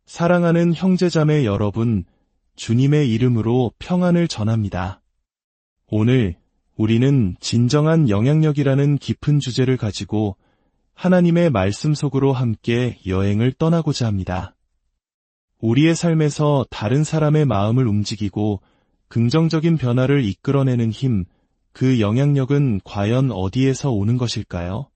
사랑하는 형제자매 여러분, 주님의 이름으로 평안을 전합니다. 오늘 우리는 진정한 영향력이라는 깊은 주제를 가지고 하나님의 말씀 속으로 함께 여행을 떠나고자 합니다. 우리의 삶에서 다른 사람의 마음을 움직이고 긍정적인 변화를 이끌어내는 힘, 그 영향력은 과연 어디에서 오는 것일까요?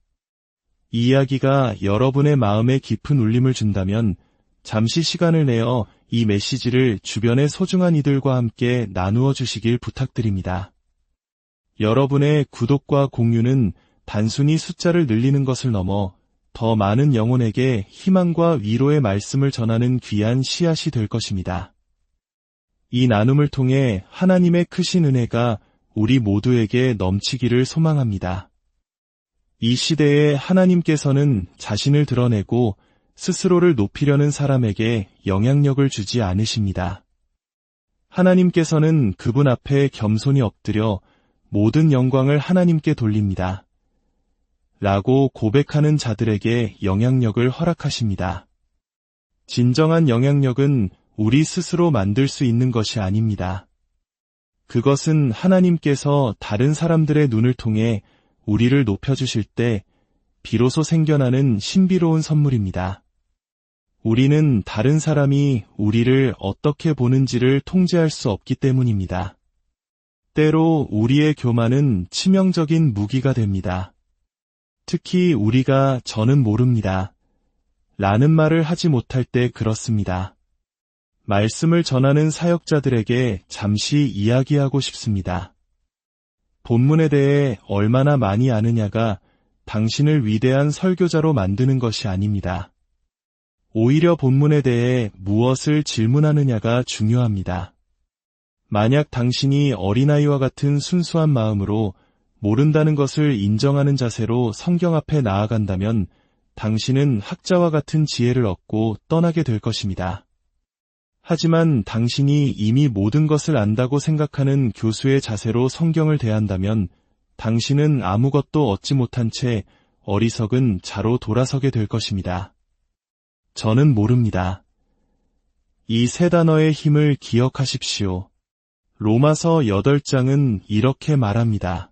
이 이야기가 여러분의 마음에 깊은 울림을 준다면 잠시 시간을 내어 이 메시지를 주변의 소중한 이들과 함께 나누어 주시길 부탁드립니다. 여러분의 구독과 공유는 단순히 숫자를 늘리는 것을 넘어 더 많은 영혼에게 희망과 위로의 말씀을 전하는 귀한 씨앗이 될 것입니다. 이 나눔을 통해 하나님의 크신 은혜가 우리 모두에게 넘치기를 소망합니다. 이 시대에 하나님께서는 자신을 드러내고 스스로를 높이려는 사람에게 영향력을 주지 않으십니다. 하나님께서는 그분 앞에 겸손히 엎드려 모든 영광을 하나님께 돌립니다. 라고 고백하는 자들에게 영향력을 허락하십니다. 진정한 영향력은 우리 스스로 만들 수 있는 것이 아닙니다. 그것은 하나님께서 다른 사람들의 눈을 통해 우리를 높여주실 때 비로소 생겨나는 신비로운 선물입니다. 우리는 다른 사람이 우리를 어떻게 보는지를 통제할 수 없기 때문입니다. 때로 우리의 교만은 치명적인 무기가 됩니다. 특히 우리가 저는 모릅니다. 라는 말을 하지 못할 때 그렇습니다. 말씀을 전하는 사역자들에게 잠시 이야기하고 싶습니다. 본문에 대해 얼마나 많이 아느냐가 당신을 위대한 설교자로 만드는 것이 아닙니다. 오히려 본문에 대해 무엇을 질문하느냐가 중요합니다. 만약 당신이 어린아이와 같은 순수한 마음으로 모른다는 것을 인정하는 자세로 성경 앞에 나아간다면 당신은 학자와 같은 지혜를 얻고 떠나게 될 것입니다. 하지만 당신이 이미 모든 것을 안다고 생각하는 교수의 자세로 성경을 대한다면 당신은 아무것도 얻지 못한 채 어리석은 자로 돌아서게 될 것입니다. 저는 모릅니다. 이 세 단어의 힘을 기억하십시오. 로마서 8장은 이렇게 말합니다.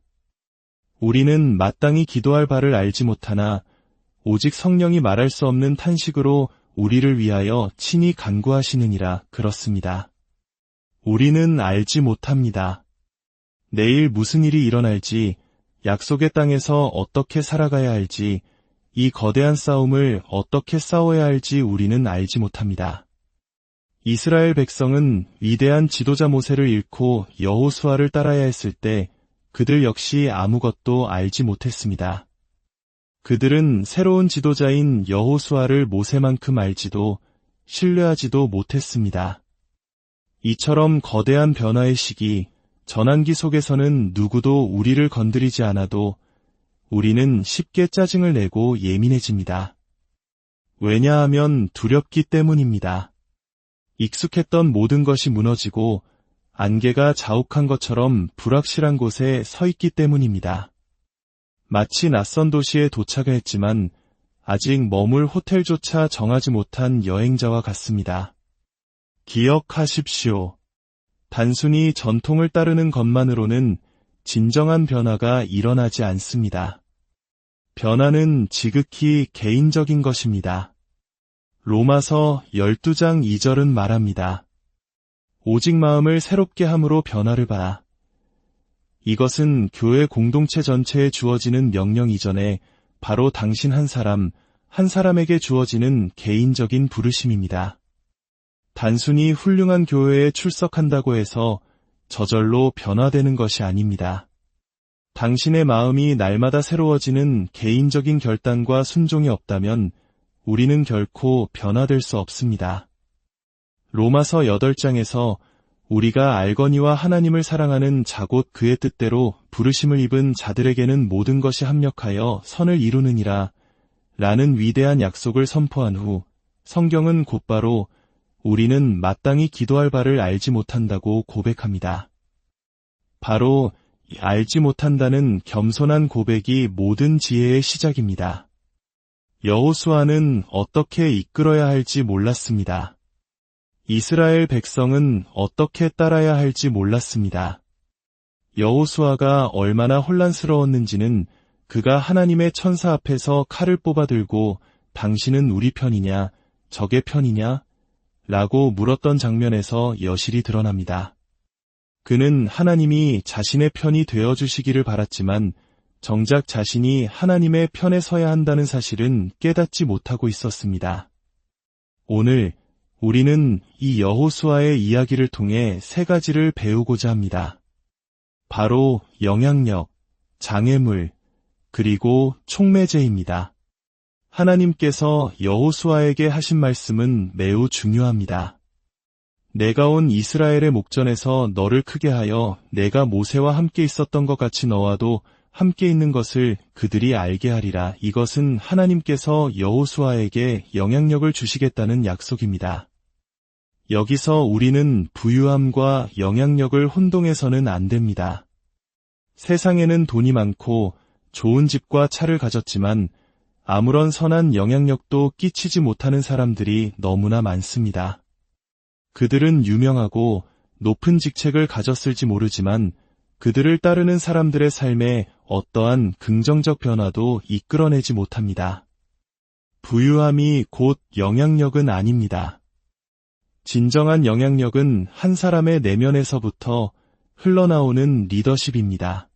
우리는 마땅히 기도할 바를 알지 못하나 오직 성령이 말할 수 없는 탄식으로 우리를 위하여 친히 간구하시느니라. 그렇습니다. 우리는 알지 못합니다. 내일 무슨 일이 일어날지, 약속의 땅에서 어떻게 살아가야 할지, 이 거대한 싸움을 어떻게 싸워야 할지 우리는 알지 못합니다. 이스라엘 백성은 위대한 지도자 모세를 잃고 여호수아를 따라야 했을 때 그들 역시 아무것도 알지 못했습니다. 그들은 새로운 지도자인 여호수아를 모세만큼 알지도 신뢰하지도 못했습니다. 이처럼 거대한 변화의 시기, 전환기 속에서는 누구도 우리를 건드리지 않아도 우리는 쉽게 짜증을 내고 예민해집니다. 왜냐하면 두렵기 때문입니다. 익숙했던 모든 것이 무너지고 안개가 자욱한 것처럼 불확실한 곳에 서 있기 때문입니다. 마치 낯선 도시에 도착을 했지만 아직 머물 호텔조차 정하지 못한 여행자와 같습니다. 기억하십시오. 단순히 전통을 따르는 것만으로는 진정한 변화가 일어나지 않습니다. 변화는 지극히 개인적인 것입니다. 로마서 12장 2절은 말합니다. 오직 마음을 새롭게 함으로 변화를 받아. 이것은 교회 공동체 전체에 주어지는 명령 이전에 바로 당신 한 사람에게 주어지는 개인적인 부르심입니다. 단순히 훌륭한 교회에 출석한다고 해서 저절로 변화되는 것이 아닙니다. 당신의 마음이 날마다 새로워지는 개인적인 결단과 순종이 없다면 우리는 결코 변화될 수 없습니다. 로마서 8장에서 우리가 알거니와 하나님을 사랑하는 자곧 그의 뜻대로 부르심을 입은 자들에게는 모든 것이 합력하여 선을 이루느니라 라는 위대한 약속을 선포한 후 성경은 곧바로 우리는 마땅히 기도할 바를 알지 못한다고 고백합니다. 바로 알지 못한다는 겸손한 고백이 모든 지혜의 시작입니다. 여호수아는 어떻게 이끌어야 할지 몰랐습니다. 이스라엘 백성은 어떻게 따라야 할지 몰랐습니다. 여호수아가 얼마나 혼란스러웠는지는 그가 하나님의 천사 앞에서 칼을 뽑아들고 당신은 우리 편이냐, 적의 편이냐? 라고 물었던 장면에서 여실히 드러납니다. 그는 하나님이 자신의 편이 되어주시기를 바랐지만 정작 자신이 하나님의 편에 서야 한다는 사실은 깨닫지 못하고 있었습니다. 오늘 우리는 이 여호수아의 이야기를 통해 세 가지를 배우고자 합니다. 바로 영향력, 장애물, 그리고 촉매제입니다. 하나님께서 여호수아에게 하신 말씀은 매우 중요합니다. 내가 온 이스라엘의 목전에서 너를 크게 하여 내가 모세와 함께 있었던 것 같이 너와도 함께 있는 것을 그들이 알게 하리라. 이것은 하나님께서 여호수아에게 영향력을 주시겠다는 약속입니다. 여기서 우리는 부유함과 영향력을 혼동해서는 안 됩니다. 세상에는 돈이 많고 좋은 집과 차를 가졌지만 아무런 선한 영향력도 끼치지 못하는 사람들이 너무나 많습니다. 그들은 유명하고 높은 직책을 가졌을지 모르지만 그들을 따르는 사람들의 삶에 어떠한 긍정적 변화도 이끌어내지 못합니다. 부유함이 곧 영향력은 아닙니다. 진정한 영향력은 한 사람의 내면에서부터 흘러나오는 리더십입니다.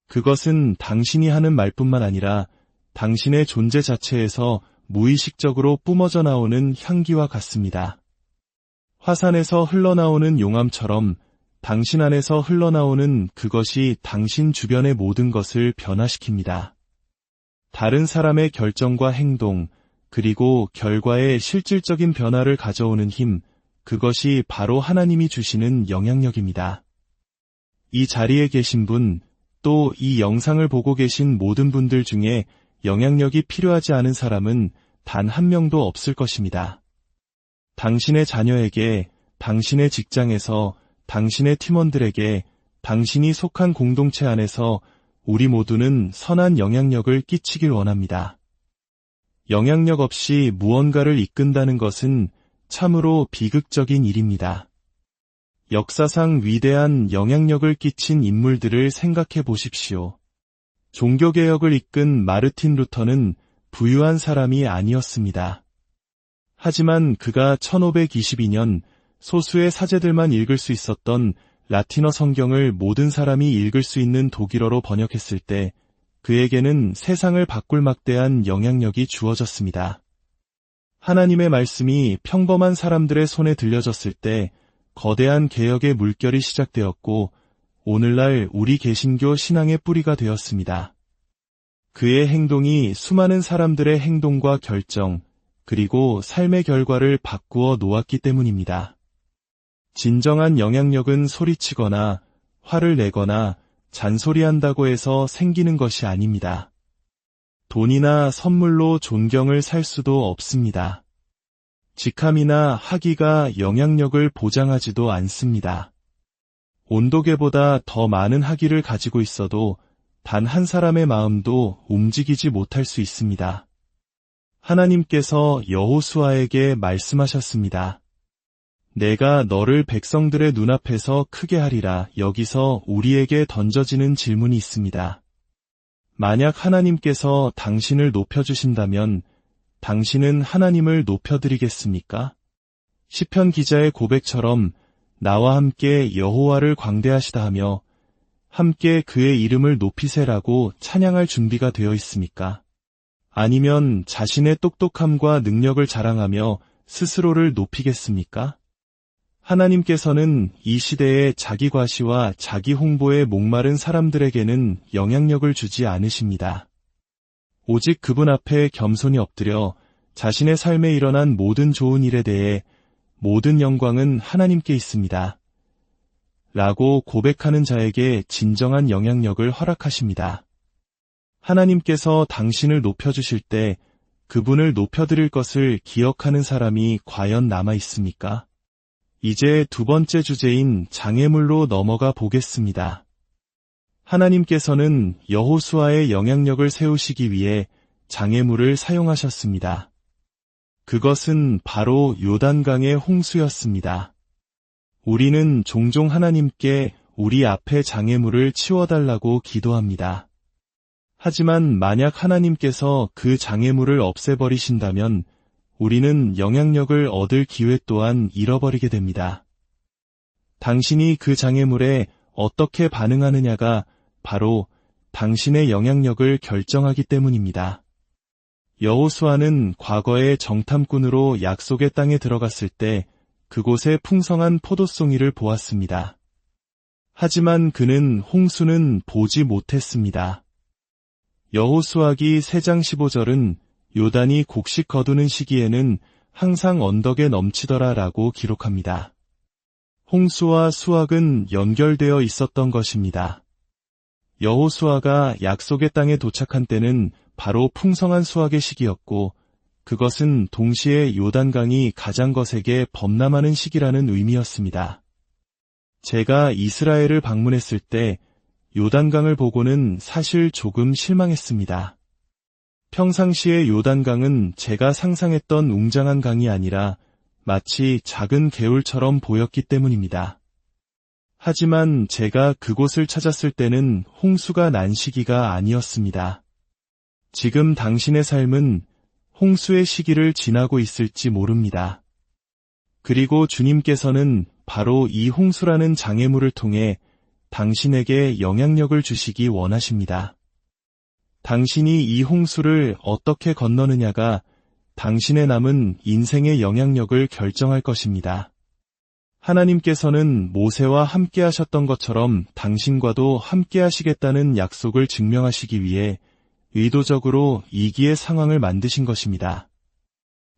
그것은 당신이 하는 말뿐만 아니라 당신의 존재 자체에서 무의식적으로 뿜어져 나오는 향기와 같습니다. 화산에서 흘러나오는 용암처럼 당신 안에서 흘러나오는 그것이 당신 주변의 모든 것을 변화시킵니다. 다른 사람의 결정과 행동, 그리고 결과에 실질적인 변화를 가져오는 힘, 그것이 바로 하나님이 주시는 영향력입니다. 이 자리에 계신 분, 또 이 영상을 보고 계신 모든 분들 중에 영향력이 필요하지 않은 사람은 단 한 명도 없을 것입니다. 당신의 자녀에게, 당신의 직장에서, 당신의 팀원들에게, 당신이 속한 공동체 안에서 우리 모두는 선한 영향력을 끼치길 원합니다. 영향력 없이 무언가를 이끈다는 것은 참으로 비극적인 일입니다. 역사상 위대한 영향력을 끼친 인물들을 생각해 보십시오. 종교개혁을 이끈 마르틴 루터는 부유한 사람이 아니었습니다. 하지만 그가 1522년 소수의 사제들만 읽을 수 있었던 라틴어 성경을 모든 사람이 읽을 수 있는 독일어로 번역했을 때 그에게는 세상을 바꿀 막대한 영향력이 주어졌습니다. 하나님의 말씀이 평범한 사람들의 손에 들려졌을 때 거대한 개혁의 물결이 시작되었고 오늘날 우리 개신교 신앙의 뿌리가 되었습니다. 그의 행동이 수많은 사람들의 행동과 결정, 그리고 삶의 결과를 바꾸어 놓았기 때문입니다. 진정한 영향력은 소리치거나 화를 내거나 잔소리한다고 해서 생기는 것이 아닙니다. 돈이나 선물로 존경을 살 수도 없습니다. 직함이나 학위가 영향력을 보장하지도 않습니다. 온도계보다 더 많은 학위를 가지고 있어도 단 한 사람의 마음도 움직이지 못할 수 있습니다. 하나님께서 여호수아에게 말씀하셨습니다. 내가 너를 백성들의 눈앞에서 크게 하리라. 여기서 우리에게 던져지는 질문이 있습니다. 만약 하나님께서 당신을 높여주신다면 당신은 하나님을 높여드리겠습니까? 시편 기자의 고백처럼 나와 함께 여호와를 광대하시다 하며 함께 그의 이름을 높이세라고 찬양할 준비가 되어 있습니까? 아니면 자신의 똑똑함과 능력을 자랑하며 스스로를 높이겠습니까? 하나님께서는 이 시대에 자기 과시와 자기 홍보에 목마른 사람들에게는 영향력을 주지 않으십니다. 오직 그분 앞에 겸손히 엎드려 자신의 삶에 일어난 모든 좋은 일에 대해 모든 영광은 하나님께 있습니다. 라고 고백하는 자에게 진정한 영향력을 허락하십니다. 하나님께서 당신을 높여주실 때 그분을 높여드릴 것을 기억하는 사람이 과연 남아 있습니까? 이제 두 번째 주제인 장애물로 넘어가 보겠습니다. 하나님께서는 여호수아의 영향력을 세우시기 위해 장애물을 사용하셨습니다. 그것은 바로 요단강의 홍수였습니다. 우리는 종종 하나님께 우리 앞의 장애물을 치워달라고 기도합니다. 하지만 만약 하나님께서 그 장애물을 없애버리신다면 우리는 영향력을 얻을 기회 또한 잃어버리게 됩니다. 당신이 그 장애물에 어떻게 반응하느냐가 바로 당신의 영향력을 결정하기 때문입니다. 여호수아는 과거에 정탐꾼으로 약속의 땅에 들어갔을 때 그곳에 풍성한 포도송이를 보았습니다. 하지만 그는 홍수는 보지 못했습니다. 여호수아기 3장 15절은 요단이 곡식 거두는 시기에는 항상 언덕에 넘치더라 라고 기록합니다. 홍수와 수확은 연결되어 있었던 것입니다. 여호수아가 약속의 땅에 도착한 때는 바로 풍성한 수확의 시기였고 그것은 동시에 요단강이 가장 거세게 범람하는 시기라는 의미였습니다. 제가 이스라엘을 방문했을 때 요단강을 보고는 사실 조금 실망했습니다. 평상시의 요단강은 제가 상상했던 웅장한 강이 아니라 마치 작은 개울처럼 보였기 때문입니다. 하지만 제가 그곳을 찾았을 때는 홍수가 난 시기가 아니었습니다. 지금 당신의 삶은 홍수의 시기를 지나고 있을지 모릅니다. 그리고 주님께서는 바로 이 홍수라는 장애물을 통해 당신에게 영향력을 주시기 원하십니다. 당신이 이 홍수를 어떻게 건너느냐가 당신의 남은 인생의 영향력을 결정할 것입니다. 하나님께서는 모세와 함께 하셨던 것처럼 당신과도 함께 하시겠다는 약속을 증명하시기 위해 의도적으로 이기의 상황을 만드신 것입니다.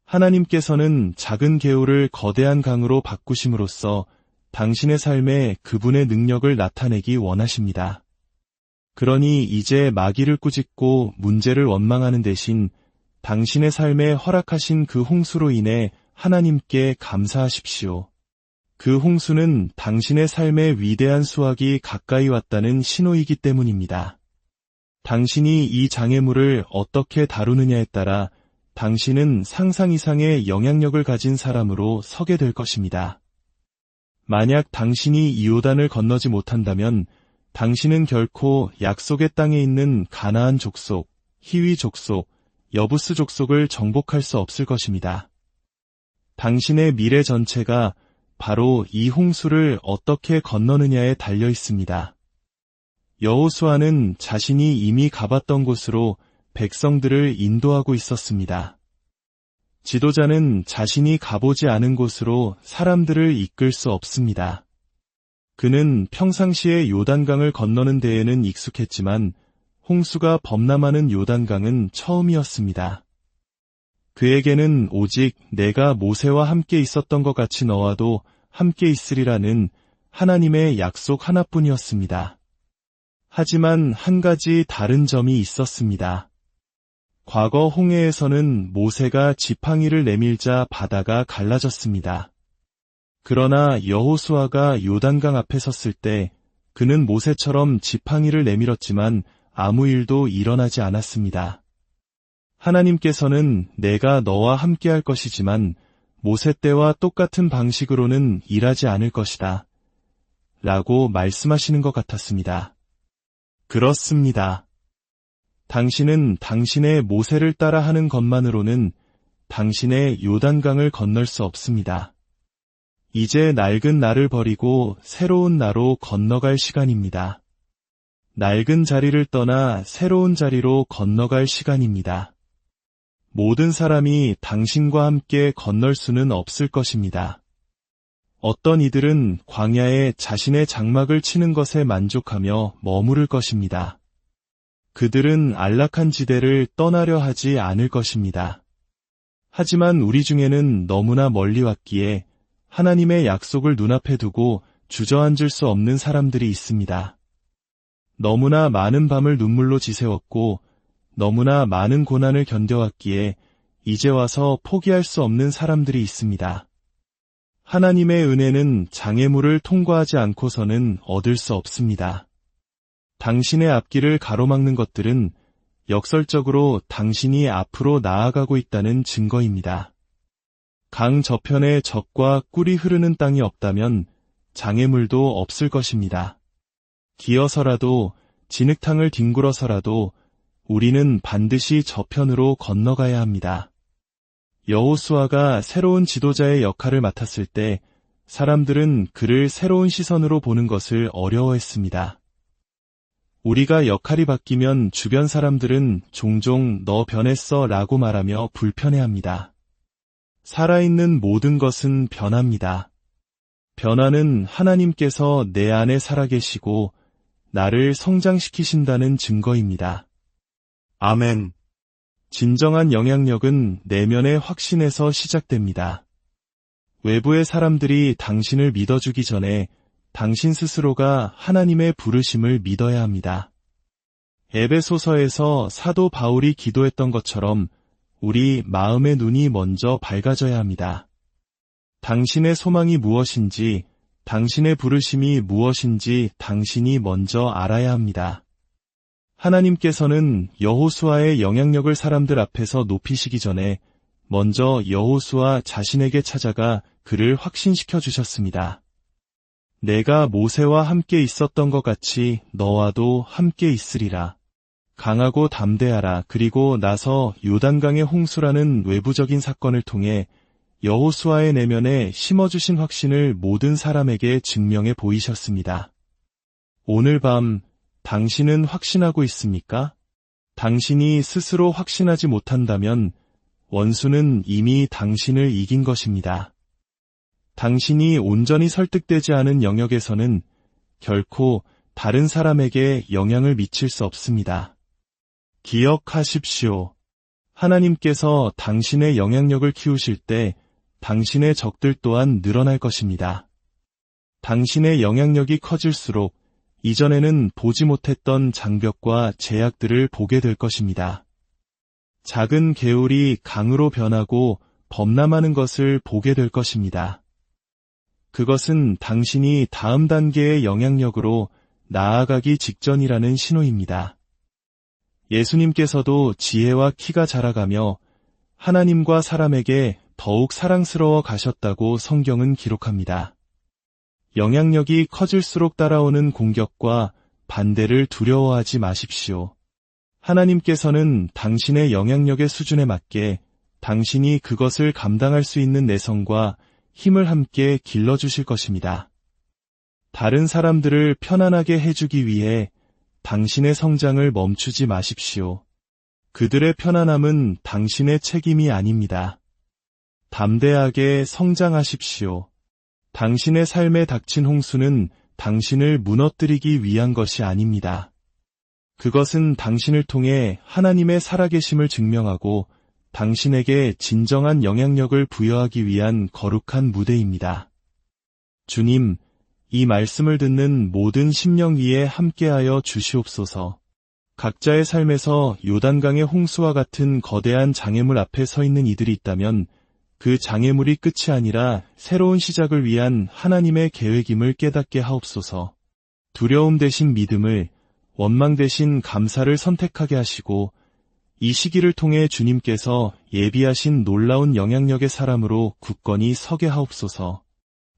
하나님께서는 작은 개울을 거대한 강으로 바꾸심으로써 당신의 삶에 그분의 능력을 나타내기 원하십니다. 그러니 이제 마귀를 꾸짖고 문제를 원망하는 대신 당신의 삶에 허락하신 그 홍수로 인해 하나님께 감사하십시오. 그 홍수는 당신의 삶의 위대한 수확이 가까이 왔다는 신호이기 때문입니다. 당신이 이 장애물을 어떻게 다루느냐에 따라 당신은 상상 이상의 영향력을 가진 사람으로 서게 될 것입니다. 만약 당신이 이 요단을 건너지 못한다면 당신은 결코 약속의 땅에 있는 가나안 족속, 히위 족속, 여부스 족속을 정복할 수 없을 것입니다. 당신의 미래 전체가 바로 이 홍수를 어떻게 건너느냐에 달려 있습니다. 여호수아는 자신이 이미 가봤던 곳으로 백성들을 인도하고 있었습니다. 지도자는 자신이 가보지 않은 곳으로 사람들을 이끌 수 없습니다. 그는 평상시에 요단강을 건너는 데에는 익숙했지만 홍수가 범람하는 요단강은 처음이었습니다. 그에게는 오직 내가 모세와 함께 있었던 것 같이 너와도 함께 있으리라는 하나님의 약속 하나뿐이었습니다. 하지만 한 가지 다른 점이 있었습니다. 과거 홍해에서는 모세가 지팡이를 내밀자 바다가 갈라졌습니다. 그러나 여호수아가 요단강 앞에 섰을 때 그는 모세처럼 지팡이를 내밀었지만 아무 일도 일어나지 않았습니다. 하나님께서는 내가 너와 함께할 것이지만 모세 때와 똑같은 방식으로는 일하지 않을 것이다. 라고 말씀하시는 것 같았습니다. 그렇습니다. 당신은 당신의 모세를 따라 하는 것만으로는 당신의 요단강을 건널 수 없습니다. 이제 낡은 나를 버리고 새로운 나로 건너갈 시간입니다. 낡은 자리를 떠나 새로운 자리로 건너갈 시간입니다. 모든 사람이 당신과 함께 건널 수는 없을 것입니다. 어떤 이들은 광야에 자신의 장막을 치는 것에 만족하며 머무를 것입니다. 그들은 안락한 지대를 떠나려 하지 않을 것입니다. 하지만 우리 중에는 너무나 멀리 왔기에 하나님의 약속을 눈앞에 두고 주저앉을 수 없는 사람들이 있습니다. 너무나 많은 밤을 눈물로 지새웠고 너무나 많은 고난을 견뎌왔기에 이제 와서 포기할 수 없는 사람들이 있습니다. 하나님의 은혜는 장애물을 통과하지 않고서는 얻을 수 없습니다. 당신의 앞길을 가로막는 것들은 역설적으로 당신이 앞으로 나아가고 있다는 증거입니다. 강 저편에 젖과 꿀이 흐르는 땅이 없다면 장애물도 없을 것입니다. 기어서라도 진흙탕을 뒹굴어서라도 우리는 반드시 저편으로 건너가야 합니다. 여호수아가 새로운 지도자의 역할을 맡았을 때 사람들은 그를 새로운 시선으로 보는 것을 어려워했습니다. 우리가 역할이 바뀌면 주변 사람들은 종종 너 변했어 라고 말하며 불편해합니다. 살아있는 모든 것은 변합니다. 변화는 하나님께서 내 안에 살아계시고 나를 성장시키신다는 증거입니다. 아멘. 진정한 영향력은 내면의 확신에서 시작됩니다. 외부의 사람들이 당신을 믿어주기 전에 당신 스스로가 하나님의 부르심을 믿어야 합니다. 에베소서에서 사도 바울이 기도했던 것처럼 우리 마음의 눈이 먼저 밝아져야 합니다. 당신의 소망이 무엇인지, 당신의 부르심이 무엇인지 당신이 먼저 알아야 합니다. 하나님께서는 여호수아의 영향력을 사람들 앞에서 높이시기 전에 먼저 여호수아 자신에게 찾아가 그를 확신시켜 주셨습니다. 내가 모세와 함께 있었던 것 같이 너와도 함께 있으리라. 강하고 담대하라. 그리고 나서 요단강의 홍수라는 외부적인 사건을 통해 여호수아의 내면에 심어주신 확신을 모든 사람에게 증명해 보이셨습니다. 오늘 밤 당신은 확신하고 있습니까? 당신이 스스로 확신하지 못한다면 원수는 이미 당신을 이긴 것입니다. 당신이 온전히 설득되지 않은 영역에서는 결코 다른 사람에게 영향을 미칠 수 없습니다. 기억하십시오. 하나님께서 당신의 영향력을 키우실 때 당신의 적들 또한 늘어날 것입니다. 당신의 영향력이 커질수록 이전에는 보지 못했던 장벽과 제약들을 보게 될 것입니다. 작은 개울이 강으로 변하고 범람하는 것을 보게 될 것입니다. 그것은 당신이 다음 단계의 영향력으로 나아가기 직전이라는 신호입니다. 예수님께서도 지혜와 키가 자라가며 하나님과 사람에게 더욱 사랑스러워 가셨다고 성경은 기록합니다. 영향력이 커질수록 따라오는 공격과 반대를 두려워하지 마십시오. 하나님께서는 당신의 영향력의 수준에 맞게 당신이 그것을 감당할 수 있는 내성과 힘을 함께 길러주실 것입니다. 다른 사람들을 편안하게 해주기 위해 당신의 성장을 멈추지 마십시오. 그들의 편안함은 당신의 책임이 아닙니다. 담대하게 성장하십시오. 당신의 삶에 닥친 홍수는 당신을 무너뜨리기 위한 것이 아닙니다. 그것은 당신을 통해 하나님의 살아계심을 증명하고 당신에게 진정한 영향력을 부여하기 위한 거룩한 무대입니다. 주님, 이 말씀을 듣는 모든 심령 위에 함께하여 주시옵소서. 각자의 삶에서 요단강의 홍수와 같은 거대한 장애물 앞에 서 있는 이들이 있다면 그 장애물이 끝이 아니라 새로운 시작을 위한 하나님의 계획임을 깨닫게 하옵소서. 두려움 대신 믿음을, 원망 대신 감사를 선택하게 하시고 이 시기를 통해 주님께서 예비하신 놀라운 영향력의 사람으로 굳건히 서게 하옵소서.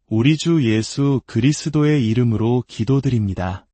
우리 주 예수 그리스도의 이름으로 기도드립니다.